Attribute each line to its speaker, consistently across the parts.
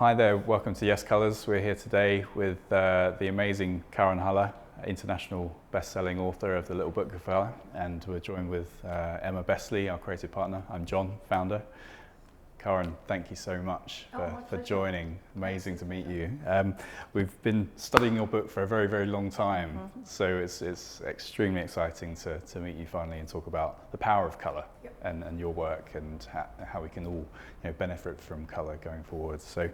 Speaker 1: Hi there, welcome to YesColours. We're here today with the amazing Karen Haller, international best-selling author of The Little Book of Colour, and we're joined with Emma Bestley, our creative partner. I'm John, founder. Karen, thank you so much for joining. Amazing to meet you. We've been studying your book for a very, very long time, so it's extremely exciting to meet you finally and talk about the power of colour and your work and how we can all benefit from colour going forward. So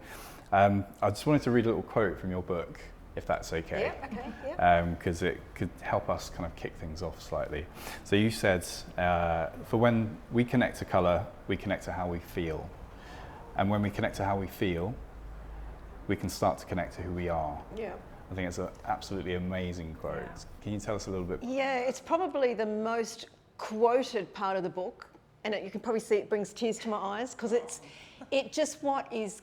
Speaker 1: I just wanted to read a little quote from your book, if that's okay.
Speaker 2: Yeah, okay, yeah.
Speaker 1: Because it could help us kind of kick things off slightly. So you said, for when we connect to colour, we connect to how we feel. And when we connect to how we feel, we can start to connect to who we are.
Speaker 2: Yeah.
Speaker 1: I think it's an absolutely amazing quote. Yeah. Can you tell us a little bit?
Speaker 2: Yeah, it's probably the most quoted part of the book, and you can probably see it brings tears to my eyes because it's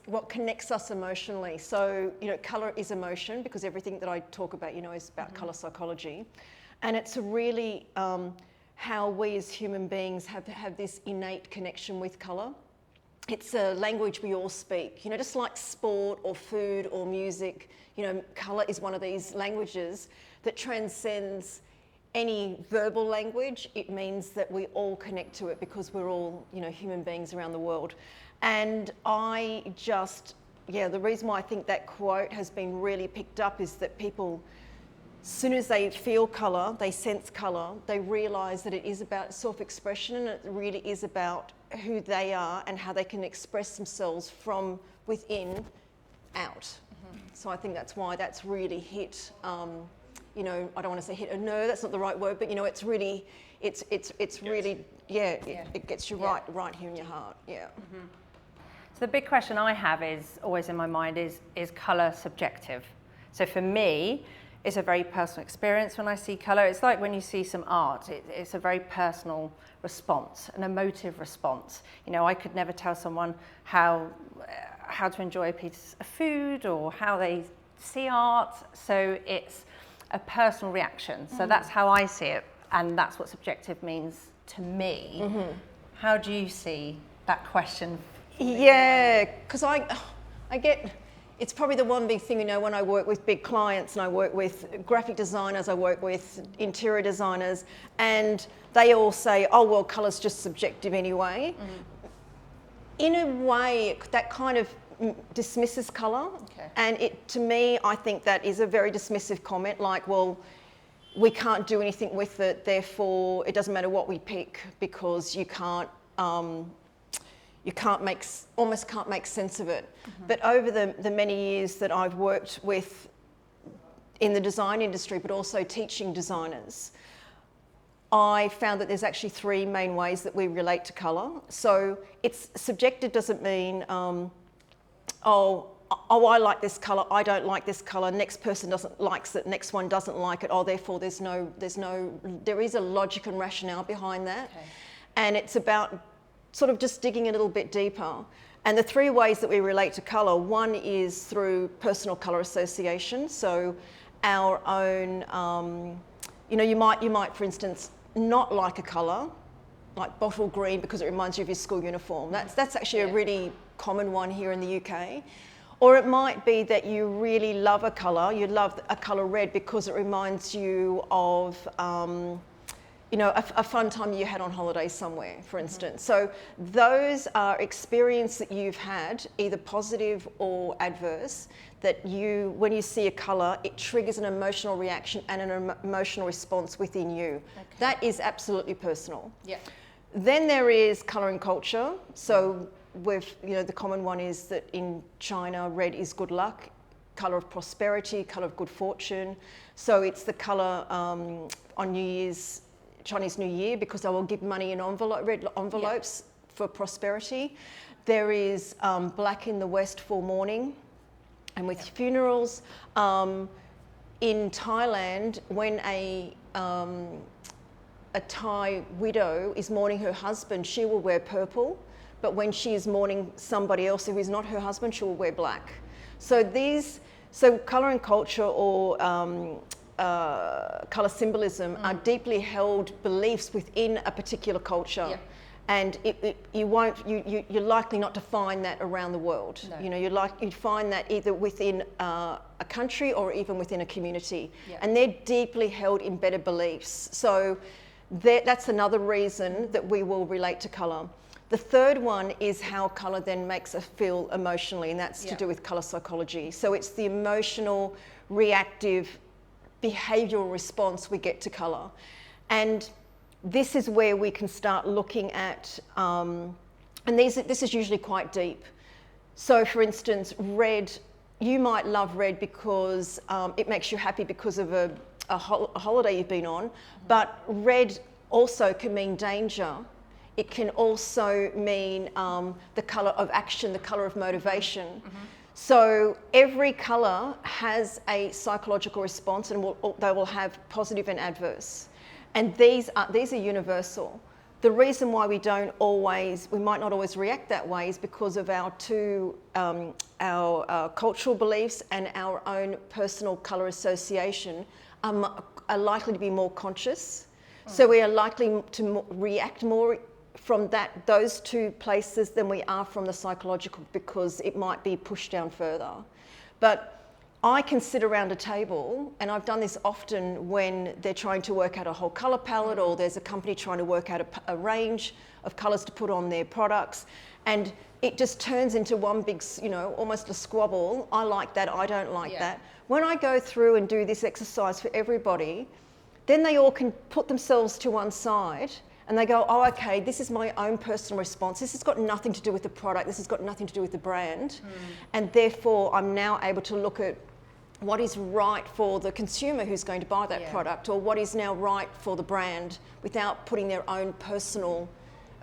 Speaker 2: what connects us emotionally. So colour is emotion because everything that I talk about is about colour psychology, and it's really how we as human beings have this innate connection with colour. It's a language we all speak, just like sport or food or music. Colour is one of these languages that transcends any verbal language. It means that we all connect to it because we're all, human beings around the world. And the reason why I think that quote has been really picked up is that people, as soon as they feel colour, they sense colour, they realise that it is about self-expression, and it really is about who they are and how they can express themselves from within out. So I think that's why that's really hit, I don't want to say hit a nerve, that's not the right word, but it's really, it gets you right here in your heart, yeah.
Speaker 3: So the big question I have is always in my mind is colour subjective? So for me, it's a very personal experience when I see colour. It's like when you see some art, it's a very personal response, an emotive response. I could never tell someone how to enjoy a piece of food or how they see art. So it's a personal reaction. So that's how I see it, and that's what subjective means to me. How do you see that question?
Speaker 2: Yeah, because I get, it's probably the one big thing, when I work with big clients and I work with graphic designers, I work with interior designers, and they all say, oh, well, colour's just subjective anyway. In a way, that kind of dismisses colour. Okay. And to me, I think that is a very dismissive comment, like, well, we can't do anything with it, therefore it doesn't matter what we pick because you almost can't make sense of it. But over the many years that I've worked with in the design industry, but also teaching designers, I found that there's actually three main ways that we relate to colour. So it's subjective doesn't mean, oh, I like this colour, I don't like this colour, next person likes it, next one doesn't like it, oh, therefore there is a logic and rationale behind that. Okay. And it's about sort of just digging a little bit deeper. And the three ways that we relate to colour, one is through personal colour association. So our own, you might, for instance, not like a colour, like bottle green because it reminds you of your school uniform. That's actually a really common one here in the UK. Or it might be that you really love a colour, you love a colour red because it reminds you of a fun time you had on holiday somewhere, for instance. So those are experiences that you've had, either positive or adverse, that when you see a colour, it triggers an emotional reaction and an emotional response within you. Okay. That is absolutely personal. Yeah. Then there is colour and culture. So the common one is that in China, red is good luck, colour of prosperity, colour of good fortune. So it's the colour on New Year's, Chinese New Year, because they will give money in red envelopes for prosperity. There is black in the West for mourning and with funerals. In Thailand, when a Thai widow is mourning her husband, she will wear purple, but when she is mourning somebody else who is not her husband, she will wear black. So colour and culture or colour symbolism are deeply held beliefs within a particular culture. Yeah. And you're likely not to find that around the world.
Speaker 3: No.
Speaker 2: You know, you'd find that either within a country or even within a community.
Speaker 3: Yeah.
Speaker 2: And they're deeply held embedded beliefs. So that's another reason that we will relate to colour. The third one is how colour then makes us feel emotionally, and that's to do with colour psychology. So it's the emotional, reactive, behavioural response we get to colour. And this is where we can start looking at, and this is usually quite deep. So for instance, red, you might love red because it makes you happy because of a holiday you've been on, but red also can mean danger. It can also mean the colour of action, the colour of motivation. Mm-hmm. So every colour has a psychological response, and they will have positive and adverse. And these are universal. The reason why we might not always react that way is because of our cultural beliefs and our own personal colour association are likely to be more conscious. So we are likely to react more from those two places than we are from the psychological, because it might be pushed down further. But I can sit around a table, and I've done this often when they're trying to work out a whole colour palette, or there's a company trying to work out a range of colours to put on their products, and it just turns into one big, almost a squabble. I like that, I don't like that. When I go through and do this exercise for everybody, then they all can put themselves to one side and they go, oh, okay, this is my own personal response. This has got nothing to do with the product. This has got nothing to do with the brand. And therefore, I'm now able to look at what is right for the consumer who's going to buy that product, or what is now right for the brand, without putting their own personal,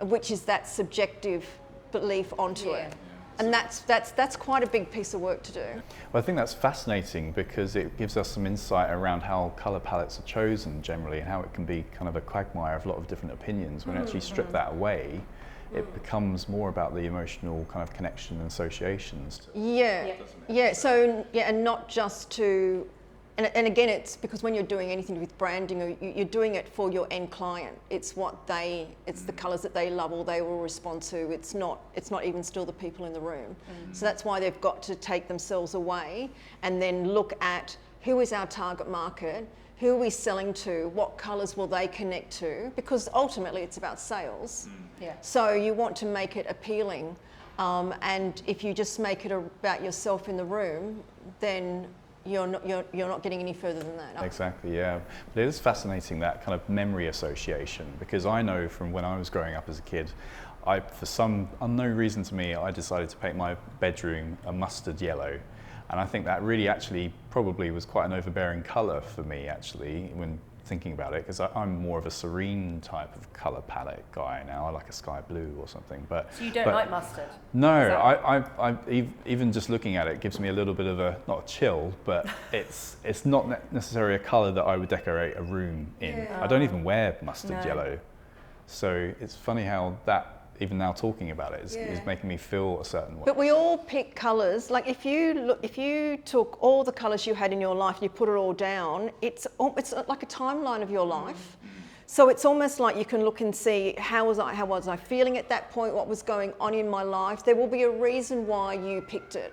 Speaker 2: which is that subjective belief onto it. And that's quite a big piece of work to do.
Speaker 1: Well, I think that's fascinating because it gives us some insight around how colour palettes are chosen generally, and how it can be kind of a quagmire of a lot of different opinions. When you actually strip that away, it becomes more about the emotional kind of connection and associations. And not just to, and again, it's because when you're doing anything with branding, you're doing it for your end client. It's the colours that they love or they will respond to. It's not even still the people in the room. So that's why they've got to take themselves away and then look at who is our target market, who are we selling to, what colours will they connect to, because ultimately it's about sales. So you want to make it appealing, and if you just make it about yourself in the room, then you're not getting any further than that. Exactly, yeah. But it is fascinating, that kind of memory association, because I know from when I was growing up as a kid, for some unknown reason to me, I decided to paint my bedroom a mustard yellow. And I think that really actually probably was quite an overbearing colour for me, actually, when thinking about it, because I'm more of a serene type of colour palette guy now. I like a sky blue or something. But
Speaker 3: so you don't like mustard?
Speaker 1: No, even just looking at it gives me a little bit of not a chill, but it's not necessarily a colour that I would decorate a room in. I don't even wear mustard yellow. So it's funny how that, even now talking about it, is making me feel a certain way.
Speaker 2: But we all pick colours. Like if you took all the colours you had in your life and you put it all down, it's like a timeline of your life. So it's almost like you can look and see how was I feeling at that point, what was going on in my life. There will be a reason why you picked it.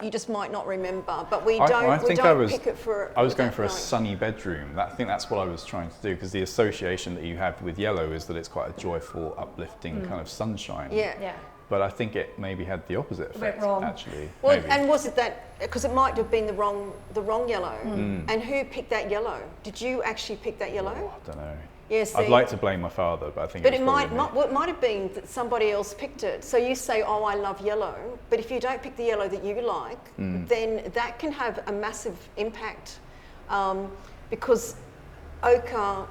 Speaker 2: You just might not remember, but we don't pick it for.
Speaker 1: I was going for a sunny bedroom. I think that's what I was trying to do, because the association that you have with yellow is that it's quite a joyful, uplifting kind of sunshine. But I think it maybe had the opposite effect, actually.
Speaker 2: Well, and was it that, because it might have been the wrong yellow, and who picked that yellow? Did you actually pick that yellow?
Speaker 1: Oh, I don't know.
Speaker 2: Yeah, see,
Speaker 1: I'd like to blame my father, but I think
Speaker 2: it might have been that somebody else picked it. So you say, oh, I love yellow, but if you don't pick the yellow that you like, then that can have a massive impact, because ochre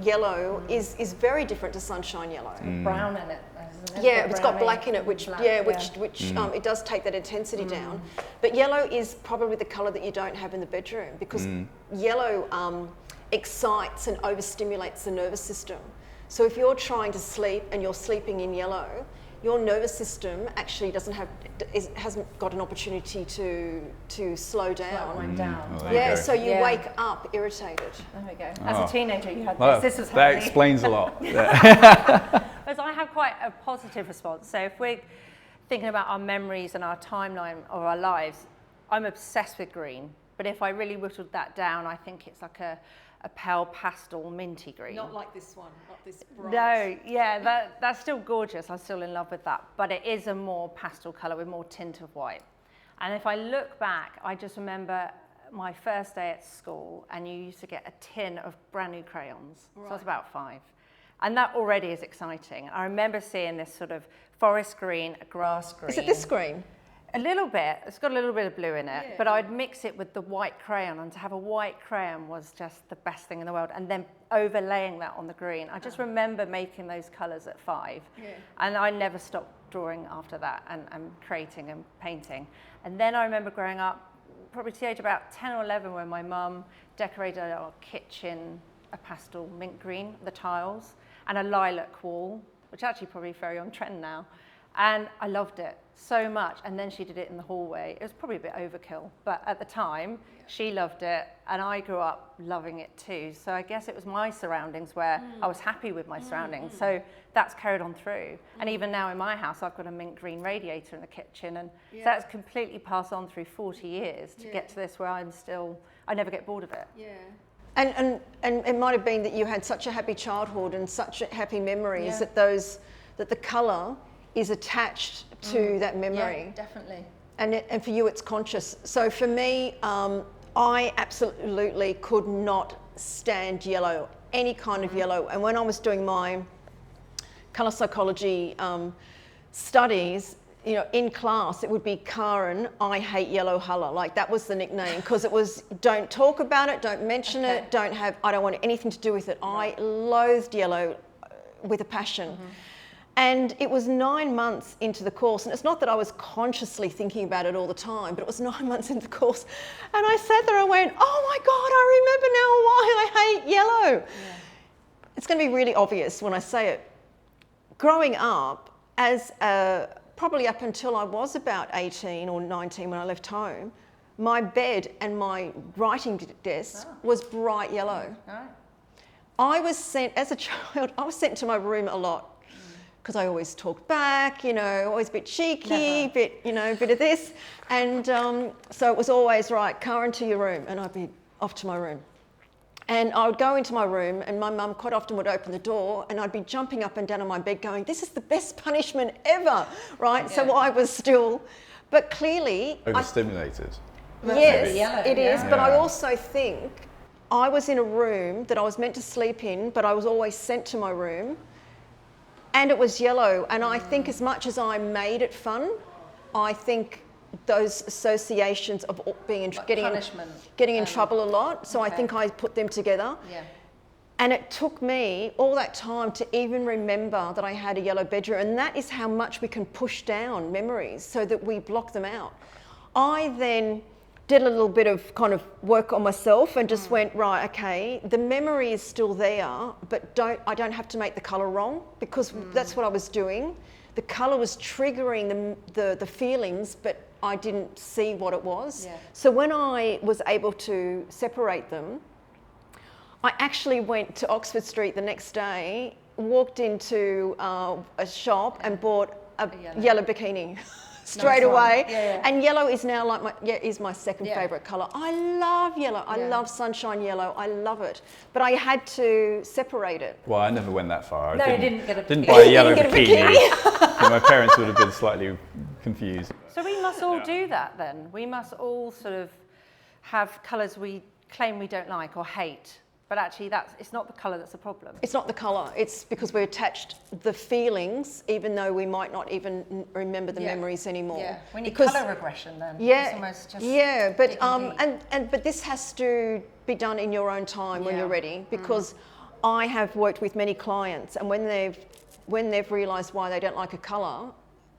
Speaker 2: yellow is very different to sunshine yellow.
Speaker 3: Brown in it.
Speaker 2: It's got black in it, which it does take that intensity down. But yellow is probably the colour that you don't have in the bedroom, because yellow excites and overstimulates the nervous system. So if you're trying to sleep and you're sleeping in yellow, your nervous system actually hasn't got an opportunity to slow down. So you wake up irritated.
Speaker 3: There we go. As a teenager, you had
Speaker 1: this.
Speaker 3: This was
Speaker 1: that explains a lot.
Speaker 3: Whereas I have quite a positive response. So if we're thinking about our memories and our timeline of our lives, I'm obsessed with green. But if I really whittled that down, I think it's like a pale pastel minty green.
Speaker 2: Not like this one, not this bright.
Speaker 3: No, yeah, that's still gorgeous. I'm still in love with that. But it is a more pastel colour with more tint of white. And if I look back, I just remember my first day at school, and you used to get a tin of brand new crayons. Right. So I was about 5. And that already is exciting. I remember seeing this sort of forest green, a grass green.
Speaker 2: Is it this green?
Speaker 3: A little bit. It's got a little bit of blue in it, but I'd mix it with the white crayon, and to have a white crayon was just the best thing in the world. And then overlaying that on the green. I just remember making those colours at 5. Yeah. And I never stopped drawing after that and creating and painting. And then I remember growing up, probably to the age about 10 or 11, when my mum decorated our kitchen a pastel mint green, the tiles, and a lilac wall, which actually probably very on trend now. And I loved it so much. And then she did it in the hallway. It was probably a bit overkill, but at the time, she loved it, and I grew up loving it too. So I guess it was my surroundings where I was happy with my surroundings. So that's carried on through. And even now in my house, I've got a mint green radiator in the kitchen, and so that's completely passed on through 40 years to get to this where I never get bored of it.
Speaker 2: Yeah. And it might have been that you had such a happy childhood and such happy memories that the colour is attached to that memory.
Speaker 3: Yeah, definitely.
Speaker 2: And for you, it's conscious. So for me, I absolutely could not stand yellow, any kind of yellow. And when I was doing my colour psychology studies, you know, in class, it would be Karen, I hate yellow colour. Like, that was the nickname, because it was, don't talk about it, don't mention it, I don't want anything to do with it. I loathed yellow with a passion. And it was 9 months into the course, and it's not that I was consciously thinking about it all the time, but it was 9 months into the course, and I sat there and went, oh my God, I remember now why I hate yellow. Yeah. It's going to be really obvious when I say it. Growing up, probably up until I was about 18 or 19 when I left home, my bed and my writing desk was bright yellow. I was sent, as a child, I was sent to my room a lot, because I always talked back, you know, always a bit cheeky, bit of this. And so it was always, right, Karen, to your room. And I'd be off to my room. And I would go into my room, and my mum quite often would open the door, and I'd be jumping up and down on my bed going, this is the best punishment ever, right? Yeah. So I was still, but clearly...
Speaker 1: Overstimulated.
Speaker 2: Yes, it is. But I also think I was in a room that I was meant to sleep in, but I was always sent to my room. And it was yellow, and I think as much as I made it fun, I think those associations of getting in trouble a lot, so I think I put them together. Yeah. And it took me all that time to even remember that I had a yellow bedroom, and that is how much we can push down memories so that we block them out. I then did a little bit of kind of work on myself and just went, right, okay, the memory is still there, but I don't have to make the colour wrong, because that's what I was doing. The colour was triggering the feelings, but I didn't see what it was. Yeah. So when I was able to separate them, I actually went to Oxford Street the next day, walked into a shop and bought a yellow bikini. Straight away. And yellow is now is my second favourite colour. I love yellow. I love sunshine yellow. I love it. But I had to separate it.
Speaker 1: Well, I never went that far.
Speaker 3: No, you didn't
Speaker 1: buy a yellow bikini. My parents would have been slightly confused.
Speaker 3: So we must all do that then. We must all sort of have colours we claim we don't like or hate. But actually, it's not the colour that's the problem.
Speaker 2: It's not the colour. It's because we're attached the feelings, even though we might not even remember the memories anymore.
Speaker 3: Yeah, we need colour regression then.
Speaker 2: Yeah, but this has to be done in your own time when you're ready. Because I have worked with many clients, and when they've realised why they don't like a colour,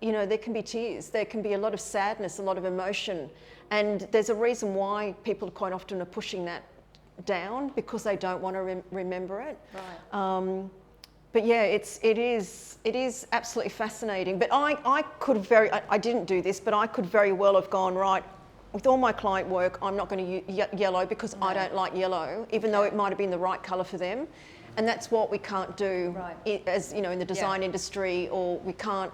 Speaker 2: you know, there can be tears. There can be a lot of sadness, a lot of emotion, and there's a reason why people quite often are pushing that down, because they don't want to remember it. Right. But yeah, it is absolutely fascinating. But I didn't do this, but I could very well have gone, right, with all my client work, I'm not going to use yellow because I don't like yellow, even though it might have been the right colour for them. And that's what we can't do
Speaker 3: Right.
Speaker 2: as, you know, in the design industry, or we can't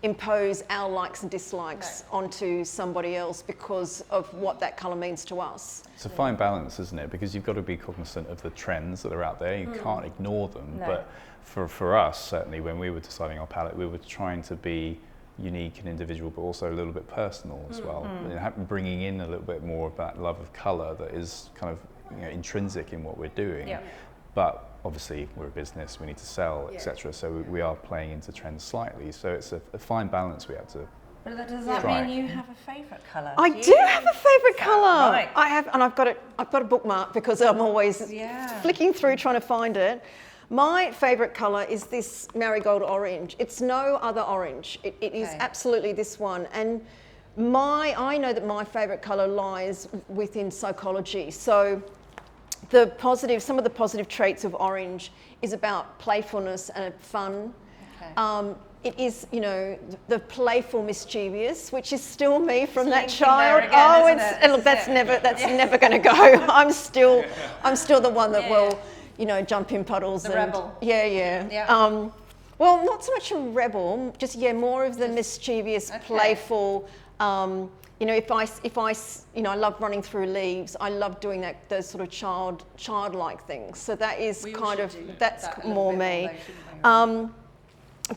Speaker 2: impose our likes and dislikes onto somebody else because of what that colour means to us.
Speaker 1: It's a fine balance, isn't it? Because you've got to be cognizant of the trends that are out there. You can't ignore them.
Speaker 3: No.
Speaker 1: But for us, certainly, when we were deciding our palette, we were trying to be unique and individual, but also a little bit personal as well. Bringing in a little bit more of that love of colour that is kind of, you know, intrinsic in what we're doing.
Speaker 3: Yeah.
Speaker 1: But obviously, we're a business, we need to sell, etc. So we are playing into trends slightly. So it's a fine balance we have to.
Speaker 3: But does that
Speaker 1: Right.
Speaker 3: mean you have a favourite colour?
Speaker 2: I do have a favourite colour.
Speaker 3: Right.
Speaker 2: I have, and I've got a bookmark because I'm always flicking through trying to find it. My favourite colour is this marigold orange. It's no other orange. It is absolutely this one. And I know that my favourite colour lies within psychology. So some of the positive traits of orange is about playfulness and fun.
Speaker 3: Okay.
Speaker 2: It is, you know, the playful, mischievous, which is still me from that
Speaker 3: Linking there
Speaker 2: child.
Speaker 3: again, isn't it?
Speaker 2: Look, that's never going to go. I'm still the one that will, you know, jump in puddles.
Speaker 3: The rebel.
Speaker 2: Yeah. Well, not so much a rebel, just more of the mischievous, playful. You know, if I, you know, I love running through leaves. I love doing those sort of childlike things. So that is that's more me.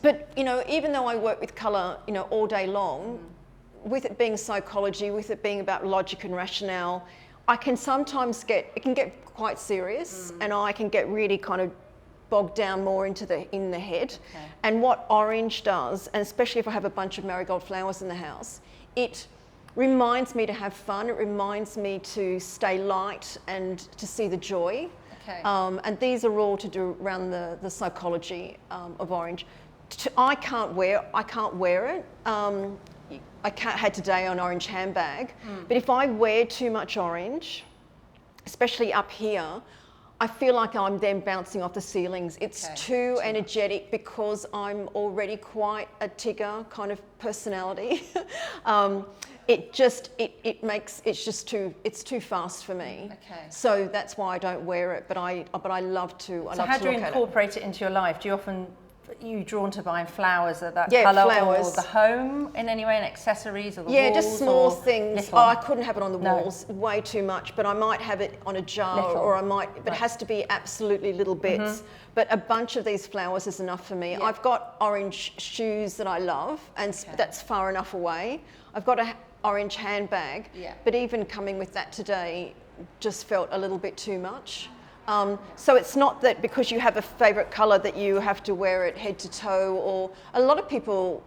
Speaker 2: But you know, even though I work with colour, you know, all day long, with it being psychology, with it being about logic and rationale, I can sometimes it can get quite serious, and I can get really kind of bogged down more in the head.
Speaker 3: Okay.
Speaker 2: And what orange does, and especially if I have a bunch of marigold flowers in the house, it reminds me to have fun. It reminds me to stay light and to see the joy.
Speaker 3: Okay.
Speaker 2: And these are all to do around the psychology of orange. I can't wear it. I had today an orange handbag, but if I wear too much orange, especially up here, I feel like I'm then bouncing off the ceilings. It's too energetic because I'm already quite a Tigger kind of personality. It's too fast for me.
Speaker 3: Okay.
Speaker 2: So that's why I don't wear it. But I love to.
Speaker 3: So how do you incorporate it into your life? Do you often drawn to buying flowers of that
Speaker 2: Yeah,
Speaker 3: colour,
Speaker 2: flowers.
Speaker 3: or the home in any way, and accessories, or the
Speaker 2: Yeah,
Speaker 3: walls,
Speaker 2: just small
Speaker 3: or
Speaker 2: things.
Speaker 3: little?
Speaker 2: Oh, I couldn't have it on the
Speaker 3: No.
Speaker 2: walls, way too much, but I might have it on a jar,
Speaker 3: Little.
Speaker 2: or I might, but it has to be absolutely little bits. But a bunch of these flowers is enough for me. I've got orange shoes that I love, and that's far enough away. I've got an orange handbag, but even coming with that today just felt a little bit too much. So it's not that because you have a favourite colour that you have to wear it head to toe, or a lot of people,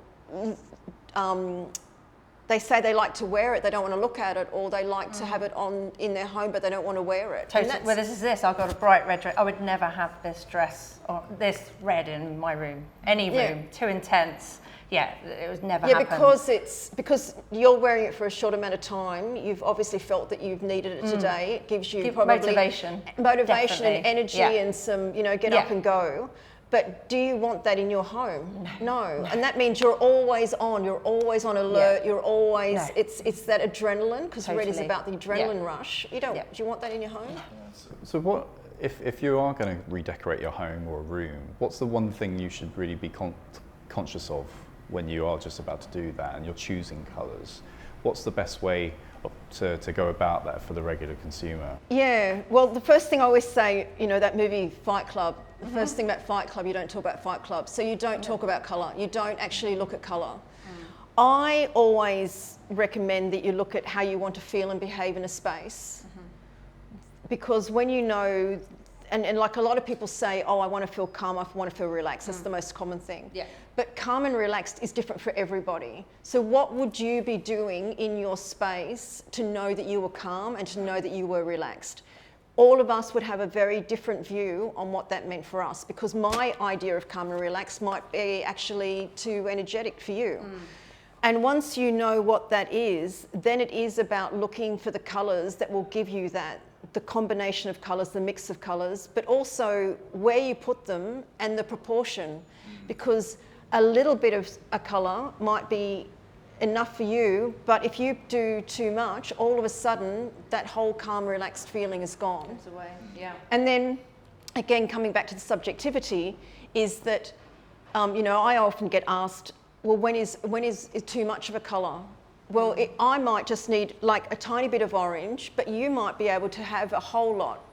Speaker 2: they say they like to wear it, they don't want to look at it, or they like to have it on in their home but they don't want to wear it.
Speaker 3: Totally. Well, I've got a bright red dress. I would never have this dress or this red in my room, any room, too intense. Yeah, it would never happen.
Speaker 2: Because you're wearing it for a short amount of time. You've obviously felt that you've needed it today. It gives you probably
Speaker 3: motivation
Speaker 2: and energy and some, you know, get up and go. But do you want that in your home? No. And that means you're always on. You're always on alert. You're always. It's that adrenaline, because red is about the adrenaline rush. You don't. Do you want that in your home?
Speaker 1: So what if you are going to redecorate your home or a room? What's the one thing you should really be conscious of when you are just about to do that and you're choosing colours? What's the best way to go about that for the regular consumer?
Speaker 2: Yeah, well, the first thing I always say, you know, that movie Fight Club, the first thing about Fight Club, you don't talk about Fight Club. So you don't talk about colour. You don't actually look at colour. I always recommend that you look at how you want to feel and behave in a space. Because when you know, and like a lot of people say, oh, I want to feel calm, I want to feel relaxed. That's the most common thing. Yeah. But calm and relaxed is different for everybody. So what would you be doing in your space to know that you were calm and to know that you were relaxed? All of us would have a very different view on what that meant for us, because my idea of calm and relaxed might be actually too energetic for you. And once you know what that is, then it is about looking for the colours that will give you that, the combination of colours, the mix of colours, but also where you put them and the proportion. Because a little bit of a colour might be enough for you, but if you do too much, all of a sudden that whole calm, relaxed feeling is gone.
Speaker 3: Goes away. Yeah.
Speaker 2: And then again, coming back to the subjectivity, is that, you know, I often get asked, well, when is too much of a colour? Well, I might just need like a tiny bit of orange, but you might be able to have a whole lot.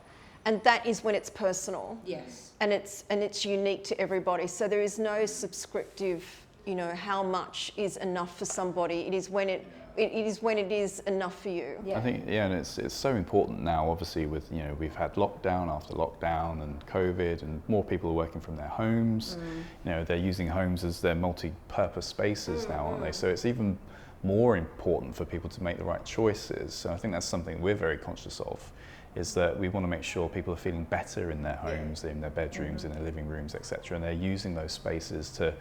Speaker 2: And that is when it's personal.
Speaker 3: Yes.
Speaker 2: And it's unique to everybody. So there is no subscriptive, you know, how much is enough for somebody. It is when it is enough for you.
Speaker 1: I think, yeah, and it's so important now, obviously, with, you know, we've had lockdown after lockdown and COVID, and more people are working from their homes. You know, they're using homes as their multi-purpose spaces now, aren't they? So it's even more important for people to make the right choices. So I think that's something we're very conscious of, is that we want to make sure people are feeling better in their homes, in their bedrooms, in their living rooms, etc. And they're using those spaces to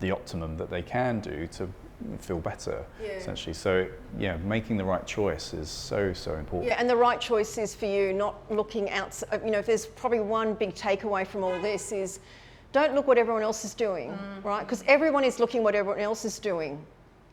Speaker 1: the optimum that they can do to feel better, essentially. So, yeah, making the right choice is so, so important.
Speaker 2: Yeah, and the right choice is for you, not looking outside. You know, if there's probably one big takeaway from all this is, don't look what everyone else is doing, right? Because everyone is looking what everyone else is doing.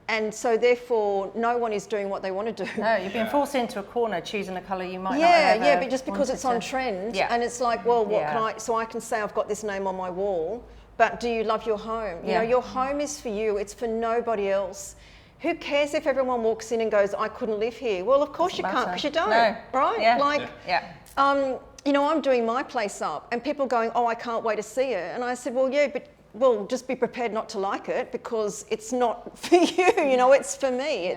Speaker 2: And so therefore, no one is doing what they want to do.
Speaker 3: No, you've been forced into a corner choosing a colour you might not
Speaker 2: Yeah,
Speaker 3: have
Speaker 2: but just because it's on trend, and it's like, well, what can I, so I can say I've got this name on my wall, but do you love your home? You know, your home is for you, it's for nobody else. Who cares if everyone walks in and goes, I couldn't live here? Well, of course you can't, because you don't, right?
Speaker 3: Yeah.
Speaker 2: Like, you know, I'm doing my place up and people going, oh, I can't wait to see it. And I said, well, yeah, but well, just be prepared not to like it, because it's not for you, you know, it's for me.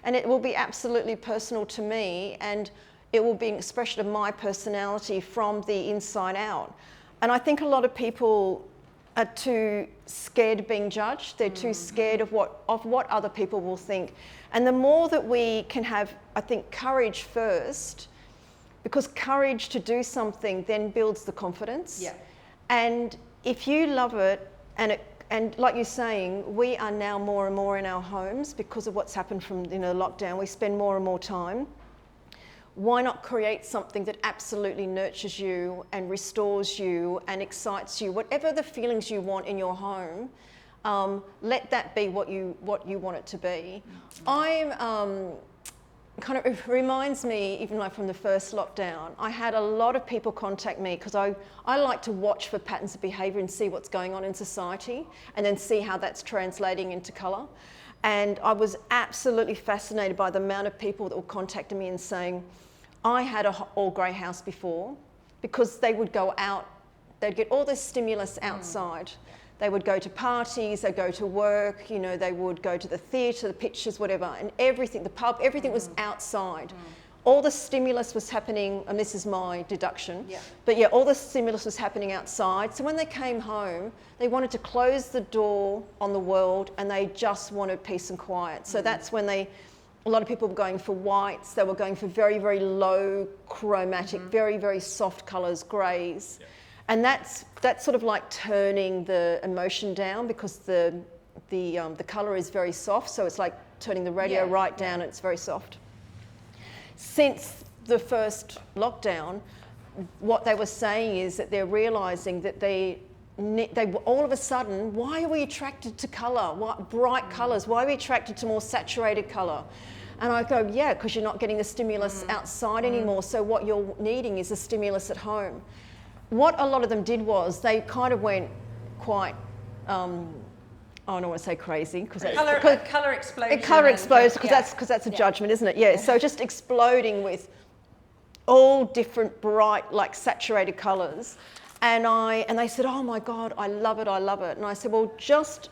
Speaker 2: And it will be absolutely personal to me, and it will be an expression of my personality from the inside out. And I think a lot of people are too scared of being judged. They're too scared of what other people will think. And the more that we can have, I think, courage first, because courage to do something then builds the confidence. And if you love it, and like you're saying, we are now more and more in our homes because of what's happened from, you know, lockdown. We spend more and more time. Why not create something that absolutely nurtures you and restores you and excites you? Whatever the feelings you want in your home, let that be what you want it to be. Kind of reminds me, even like from the first lockdown, I had a lot of people contact me because I like to watch for patterns of behaviour and see what's going on in society, and then see how that's translating into colour. And I was absolutely fascinated by the amount of people that were contacting me and saying, I had an all grey house before, because they would go out, they'd get all this stimulus outside. They would go to parties, they'd go to work, you know, they would go to the theatre, the pictures, whatever, and everything, the pub, everything was outside. All the stimulus was happening, and this is my deduction, but yeah, all the stimulus was happening outside. So when they came home, they wanted to close the door on the world, and they just wanted peace and quiet. So that's when a lot of people were going for whites, they were going for very, very low chromatic, very, very soft colours, greys. And that's sort of like turning the emotion down, because the colour is very soft, so it's like turning the radio right down, and it's very soft. Since the first lockdown, what they were saying is that they're realising that they all of a sudden, why are we attracted to colour? What bright colours? Why are we attracted to more saturated colour? And I go, yeah, because you're not getting the stimulus outside anymore, so what you're needing is a stimulus at home. What a lot of them did was they kind of went quite, I don't want to say crazy, because
Speaker 3: colour explosion.
Speaker 2: Colour explodes, because that's a judgment, isn't it? Yeah. So just exploding with all different bright, like saturated colours, and they said, oh my God, I love it, I love it. And I said, well, just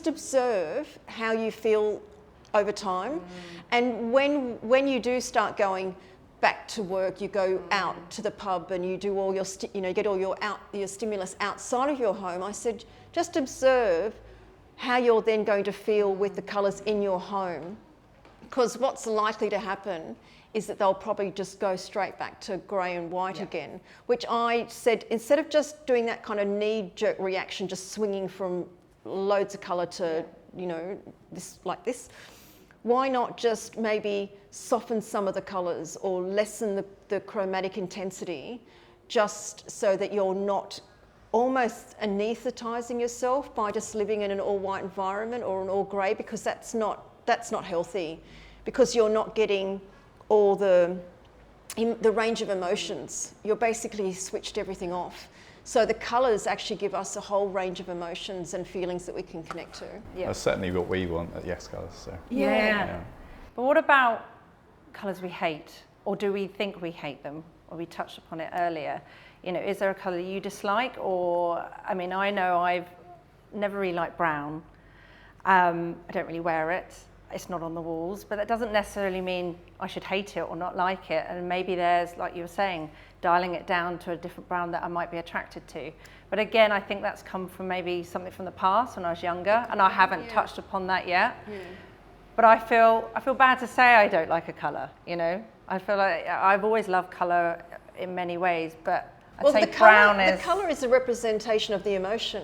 Speaker 2: observe how you feel over time, and when you do start going back to work, you go out to the pub and you do all your, get all your stimulus outside of your home. I said, just observe how you're then going to feel with the colours in your home, because what's likely to happen is that they'll probably just go straight back to grey and white again, which I said, instead of just doing that kind of knee-jerk reaction, just swinging from loads of colour to, you know, this like this, why not just maybe soften some of the colours or lessen the chromatic intensity, just so that you're not almost anaesthetising yourself by just living in an all-white environment or an all-grey, because that's not healthy, because you're not getting all the in the range of emotions. You're basically switched everything off. So the colours actually give us a whole range of emotions and feelings that we can connect to.
Speaker 3: Yeah.
Speaker 1: That's certainly what we want at YesColours. So.
Speaker 3: Yeah. But what about colours we hate? Or do we think we hate them? Or we touched upon it earlier. You know, is there a colour you dislike? Or, I mean, I know I've never really liked brown. I don't really wear it. It's not on the walls, but that doesn't necessarily mean I should hate it or not like it. And maybe there's, like you were saying, dialing it down to a different brown that I might be attracted to. But again, I think that's come from maybe something from the past when I was younger, and I haven't touched upon that yet. But I feel bad to say I don't like a colour, you know? I feel like I've always loved colour in many ways, but I'd say brown is...
Speaker 2: The colour is a representation of the emotion.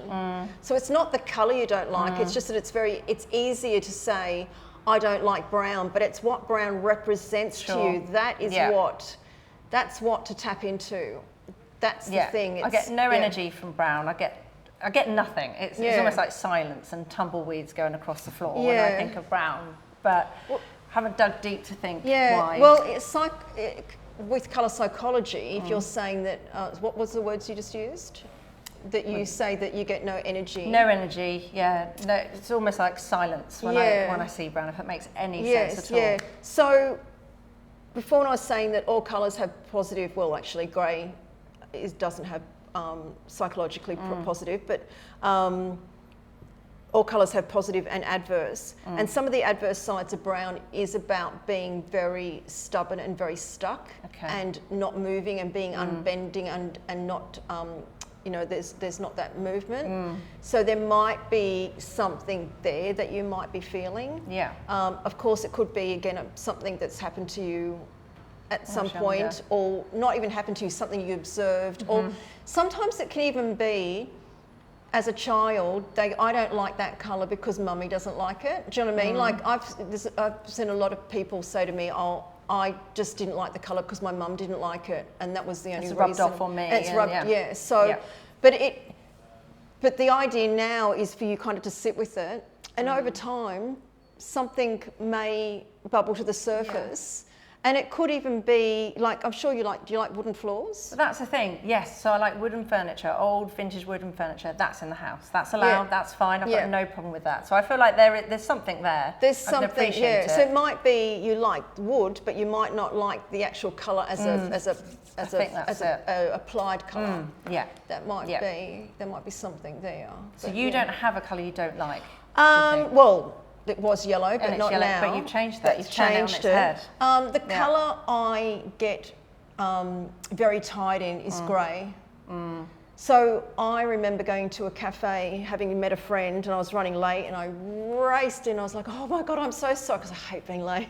Speaker 2: So it's not the colour you don't like, it's just that it's easier to say, I don't like brown, but it's what brown represents to you. That is that's what to tap into. That's the thing.
Speaker 3: I get no energy from brown. I get nothing. It's almost like silence and tumbleweeds going across the floor when I think of brown. But haven't dug deep to think why.
Speaker 2: Well, it's with colour psychology, if you're saying that, what was the words you just used? That you say that you get no energy.
Speaker 3: No energy, no, it's almost like silence when I see brown, if it makes any sense at all.
Speaker 2: So before when I was saying that all colours have positive, well actually grey doesn't have psychologically positive, but all colours have positive and adverse. And some of the adverse sides of brown is about being very stubborn and very stuck and not moving and being unbending and not, you know, there's not that movement. So there might be something there that you might be feeling. Of course, it could be, again, something that's happened to you at some point, or not even happened to you, something you observed, or sometimes it can even be, as a child, I don't like that colour because mummy doesn't like it. Do you know what I mean? Like I've seen a lot of people say to me, oh, I just didn't like the colour because my mum didn't like it, and that was the only reason.
Speaker 3: It's rubbed off on me.
Speaker 2: It's rubbed, So, but the idea now is for you kind of to sit with it, and over time, something may bubble to the surface. And it could even be, like, I'm sure do you like wooden floors?
Speaker 3: But that's the thing, yes. So I like wooden furniture, old vintage wooden furniture. That's in the house. That's allowed, that's fine. I've got no problem with that. So I feel like there's something there.
Speaker 2: There's something, So it might be you like wood, but you might not like the actual colour as a applied colour. That might be, there might be something there.
Speaker 3: So you don't have a colour you don't like?
Speaker 2: Well, it was yellow, but not
Speaker 3: yellow,
Speaker 2: now.
Speaker 3: But you've changed that. You've turned it on its head.
Speaker 2: The colour I get very tied in is grey. So I remember going to a cafe, having met a friend, and I was running late, and I raced in. I was like, "Oh my God, I'm so sorry," because I hate being late.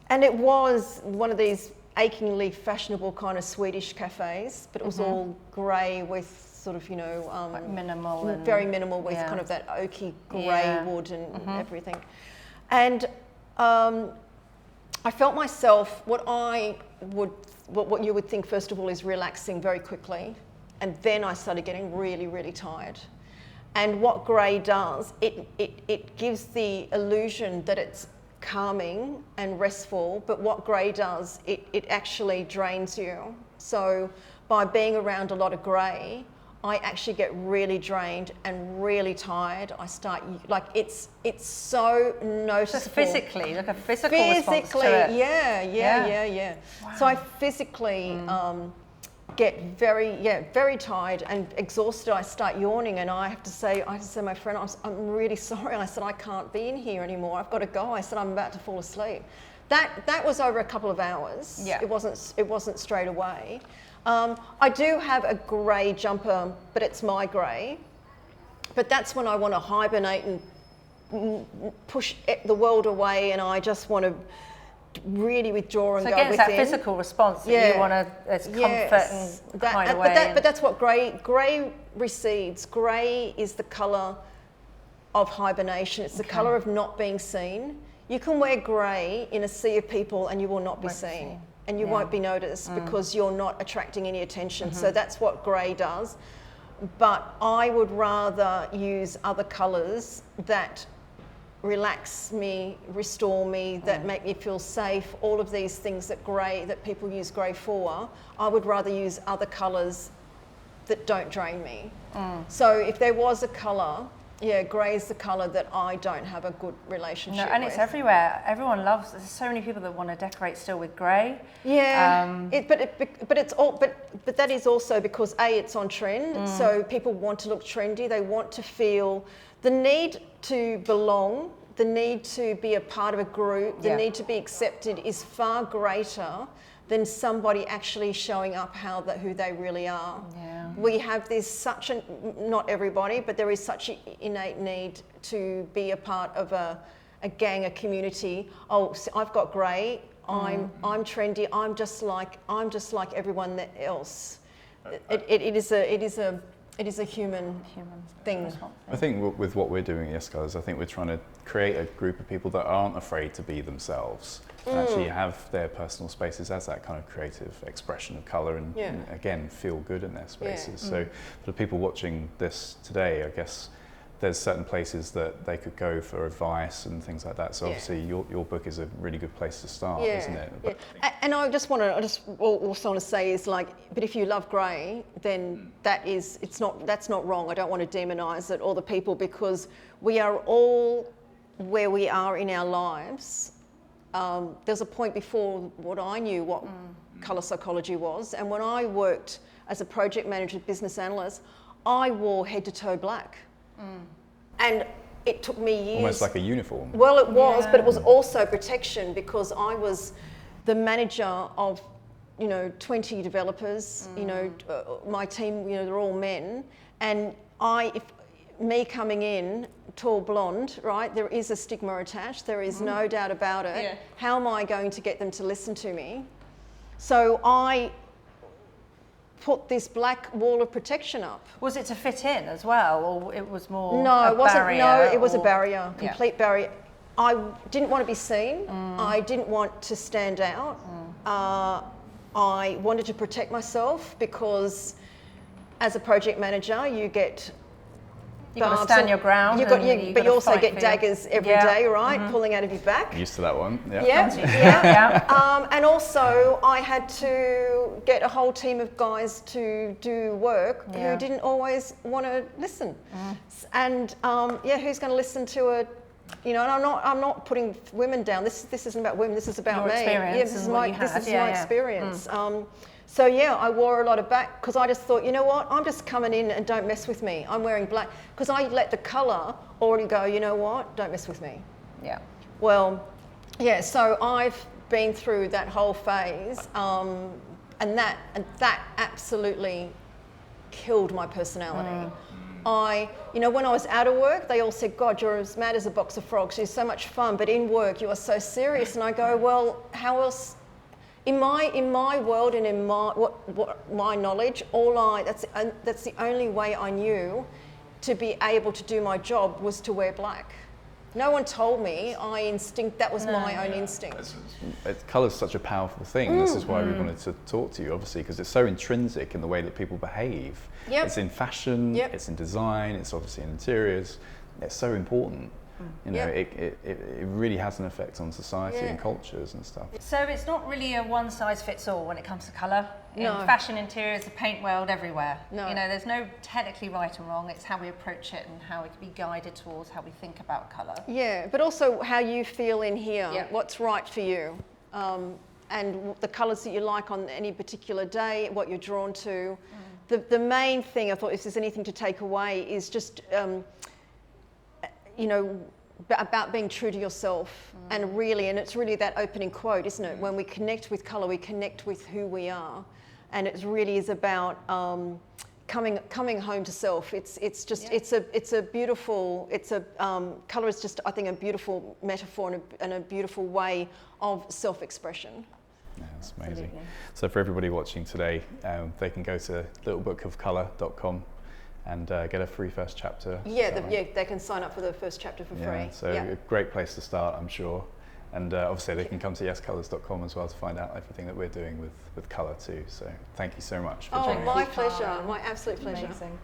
Speaker 2: And it was one of these achingly fashionable kind of Swedish cafes, but it was all grey with sort of, you know,
Speaker 3: like minimal, and
Speaker 2: very minimal with kind of that oaky grey wood and everything. And I felt myself, what you would think first of all is relaxing very quickly, and then I started getting really, really tired. And what grey does, it gives the illusion that it's calming and restful, but what grey does, it actually drains you. So by being around a lot of grey, I actually get really drained and really tired. I start, like, it's so noticeable.
Speaker 3: Just physically, like a physical response to it.
Speaker 2: Yeah. Wow. So I physically get very tired and exhausted. I start yawning, and I have to say to my friend, I'm really sorry. I said, I can't be in here anymore. I've got to go. I said, I'm about to fall asleep. That was over a couple of hours.
Speaker 3: Yeah.
Speaker 2: It wasn't straight away. I do have a grey jumper, but it's my grey. But that's when I want to hibernate and push the world away, and I just want to really withdraw and go within.
Speaker 3: So again, it's that physical response that you want to, it's comfort and hide away.
Speaker 2: But that's what grey recedes. Grey is the colour of hibernation. It's the colour of not being seen. You can wear grey in a sea of people and you will not be seen. And you won't be noticed because you're not attracting any attention. So that's what grey does. But I would rather use other colours that relax me, restore me, that make me feel safe, all of these things that people use grey for, I would rather use other colours that don't drain me. So if there was a colour, yeah, grey is the colour that I don't have a good relationship with.
Speaker 3: And it's everywhere. Everyone loves. There's so many people that want to decorate still with grey.
Speaker 2: Yeah, but that is also because it's on trend. So people want to look trendy. They want to feel the need to belong, the need to be a part of a group, the need to be accepted is far greater than somebody actually showing up who they really are.
Speaker 3: Yeah.
Speaker 2: We have this not everybody, but there is such an innate need to be a part of a gang, a community. Oh, so I've got grey. I'm trendy. I'm just like everyone else. It is a human thing.
Speaker 1: I think with what we're doing at YesColours, I think we're trying to create a group of people that aren't afraid to be themselves and actually have their personal spaces as that kind of creative expression of colour and again, feel good in their spaces. So for the people watching this today, I guess there's certain places that they could go for advice and things like that. So obviously your book is a really good place to start, isn't it? But
Speaker 2: and I just also want to say is like, but if you love grey, then that's not wrong. I don't want to demonise it or the people, because we are all where we are in our lives. There's a point before what I knew what colour psychology was, and when I worked as a project manager, business analyst, I wore head to toe black. And it took me years.
Speaker 1: almost like a uniform.
Speaker 2: Well, it was, but it was also protection, because I was the manager of, 20 developers. My team, they're all men, and me coming in, tall blonde, right? There is a stigma attached. There is no doubt about it.
Speaker 3: Yeah.
Speaker 2: How am I going to get them to listen to me? So I put this black wall of protection up.
Speaker 3: Was it to fit in as well, or it was more?
Speaker 2: No, it wasn't.
Speaker 3: Barrier,
Speaker 2: No, it was a barrier, complete barrier. I didn't want to be seen. I didn't want to stand out. I wanted to protect myself, because as a project manager, you get
Speaker 3: You've got to stand your ground.
Speaker 2: But you also get daggers every day, right? Pulling out of your back.
Speaker 1: Used to that one.
Speaker 2: And also, I had to get a whole team of guys to do work who didn't always want to listen. And who's going to listen to a, and I'm not putting women down. This isn't about women. This is about
Speaker 3: Your
Speaker 2: me.
Speaker 3: Experience
Speaker 2: This is my experience.
Speaker 3: So
Speaker 2: I wore a lot of black, because I just thought, you know what, I'm just coming in and don't mess with me. I'm wearing black, because I let the colour already go, you know what, don't mess with me.
Speaker 3: Yeah.
Speaker 2: Well, so I've been through that whole phase, and that absolutely killed my personality. When I was out of work, they all said, God, you're as mad as a box of frogs, you're so much fun, but in work you are so serious. And I go, well, how else? In my world and in my knowledge, that's the only way I knew to be able to do my job was to wear black. No one told me. That was my own instinct.
Speaker 1: Colour's such a powerful thing. This is why we wanted to talk to you, obviously, because it's so intrinsic in the way that people behave. It's in fashion, it's in design, it's obviously in interiors. It's so important. It really has an effect on society and cultures and stuff.
Speaker 3: So it's not really a one size fits all when it comes to colour. In fashion, interiors, the paint world, everywhere.
Speaker 2: No.
Speaker 3: There's no technically right and wrong. It's how we approach it and how we can be guided towards how we think about colour. Yeah,
Speaker 2: but also how you feel in here. What's right for you, and the colours that you like on any particular day, what you're drawn to. The main thing I thought, if there's anything to take away, is just about being true to yourself, and it's really that opening quote, isn't it? When we connect with colour, we connect with who we are, and it really is about coming home to self. Colour is just, I think, a beautiful metaphor and a beautiful way of self-expression.
Speaker 1: Yeah, that's amazing. Absolutely. So for everybody watching today, they can go to littlebookofcolour.com and get a free first chapter.
Speaker 2: They can sign up for the first chapter for free.
Speaker 1: So a great place to start, I'm sure. And obviously they can come to YesColours.com as well to find out everything that we're doing with colour too. So thank you so much for joining us.
Speaker 2: My pleasure, my absolute pleasure.
Speaker 3: Amazing.